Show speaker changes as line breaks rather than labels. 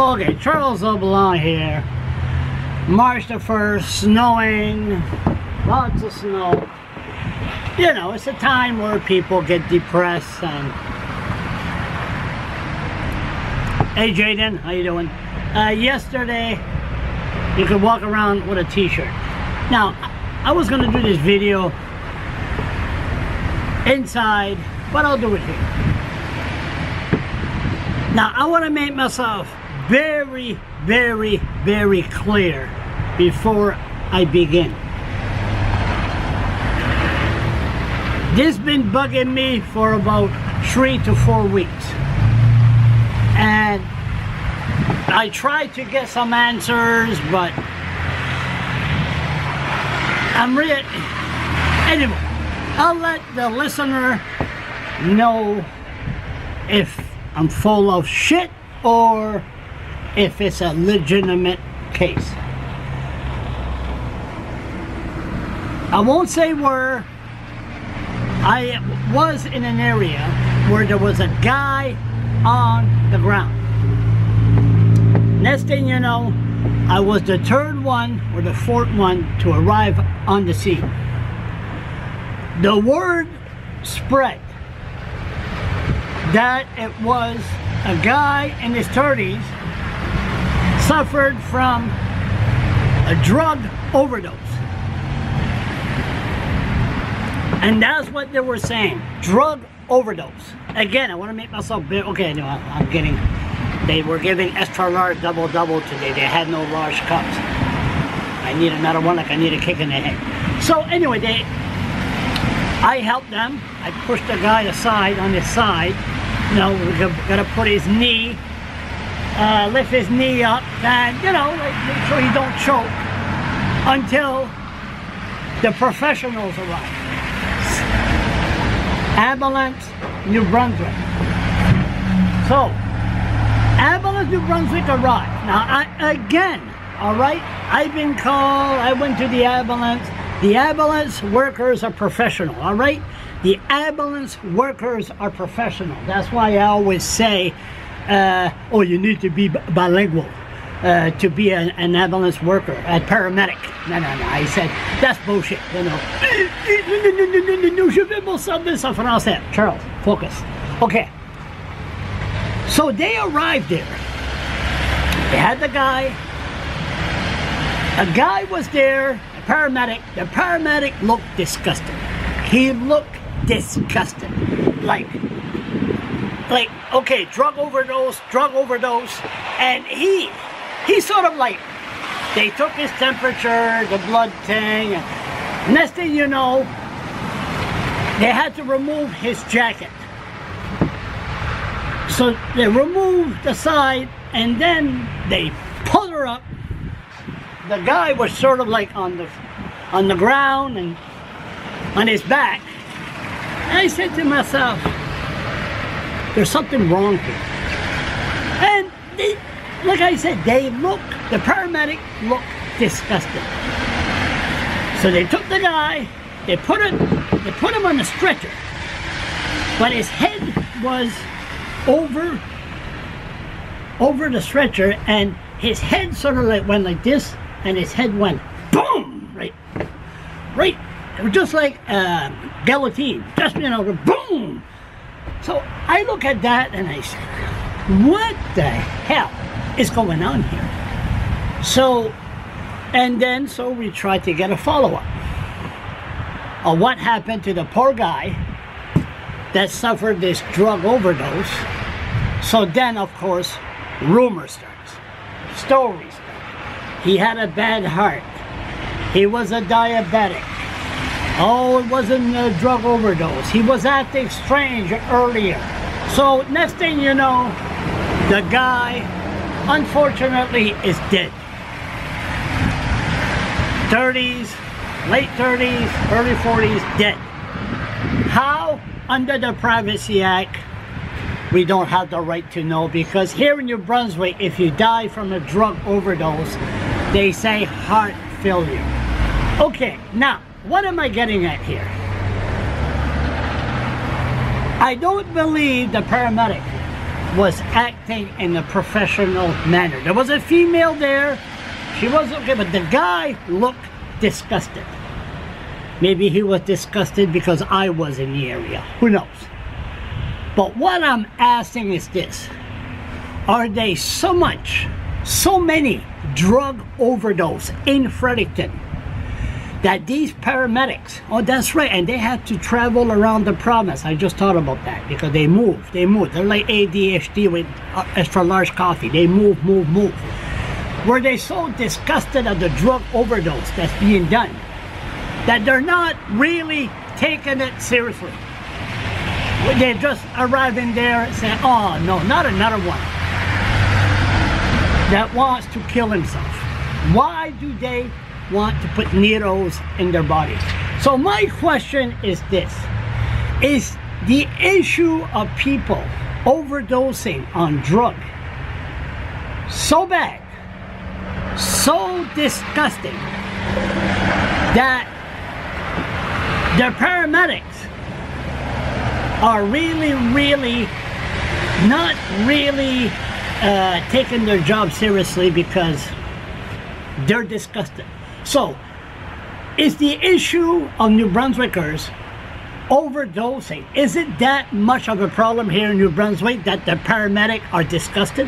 Okay, Charles LeBlanc here. March the 1st, snowing, lots of snow. You know, it's a time where people get depressed and... Hey Jaden, how you doing? Yesterday, you could walk around with a t-shirt. Now, I was gonna do this video inside, but I'll do it here. Now, I wanna make myself very, very, very clear before I begin. This has been bugging me for about 3 to 4 weeks. And I tried to get some answers, but I'm really... Anyway, I'll let the listener know if I'm full of shit or if it's a legitimate case. I won't say where. I was in an area where there was a guy on the ground. Next thing you know, I was the third one or the fourth one to arrive on the scene. The word spread that it was a guy in his 30s suffered from a drug overdose. And that's what they were saying, drug overdose. Again, I want to make myself big. Okay, no, I'm getting, they were giving extra large double today. They had no large cups. I need another one, like I need a kick in the head. So anyway, I helped them. I pushed the guy aside on his side. You know, we gotta put his knee, lift his knee up, and you know, like, make sure he don't choke until the professionals arrive. Ambulance, New Brunswick. So, Ambulance, New Brunswick arrived. Now, again, all right, I've been called, I went to the ambulance. The ambulance workers are professional, all right? The ambulance workers are professional. That's why I always say, oh, you need to be bilingual to be an ambulance worker, a paramedic. No, I said, that's bullshit, you know. Je vais me savoir ça français. Charles, focus. Okay. So they arrived there. They had the guy. A guy was there, a paramedic. The paramedic looked disgusted. He looked disgusted. Like, okay, drug overdose. And he sort of like, they took his temperature, the blood thing, and next thing you know, they had to remove his jacket. So they removed the side and then they pulled her up. The guy was sort of like on the ground and on his back. And I said to myself, there's something wrong here. And they, like I said, the paramedic looked disgusted. So they took the guy, they put him on the stretcher, but his head was over the stretcher, and his head sort of like went like this, and his head went boom, right, it was just like guillotine, just, you know, boom. So I look at that and I said, what the hell is going on here? So we tried to get a follow-up on what happened to the poor guy that suffered this drug overdose. So then, of course, rumor starts, stories start. He had a bad heart. He was a diabetic. Oh, it wasn't a drug overdose. He was acting strange earlier. So next thing you know, the guy, unfortunately, is dead. 30s, late 30s, early 40s, dead. How? Under the Privacy Act, we don't have the right to know, because here in New Brunswick, if you die from a drug overdose, they say heart failure. Okay, now, what am I getting at here? I don't believe the paramedic was acting in a professional manner. There was a female there. She was okay, but the guy looked disgusted. Maybe he was disgusted because I was in the area. Who knows? But what I'm asking is this. Are they so many drug overdose in Fredericton that these paramedics, oh that's right, and they had to travel around the province. I just thought about that because they move. They're like ADHD with extra large coffee. They move. Were they so disgusted at the drug overdose that's being done that they're not really taking it seriously? They just arrive in there and say, oh no, not another one that wants to kill himself. Why do they want to put needles in their bodies? So my question is this. Is the issue of people overdosing on drug so bad, so disgusting, that the paramedics are really not really taking their job seriously because they're disgusted? So, is the issue of New Brunswickers overdosing, is it that much of a problem here in New Brunswick that the paramedics are disgusted?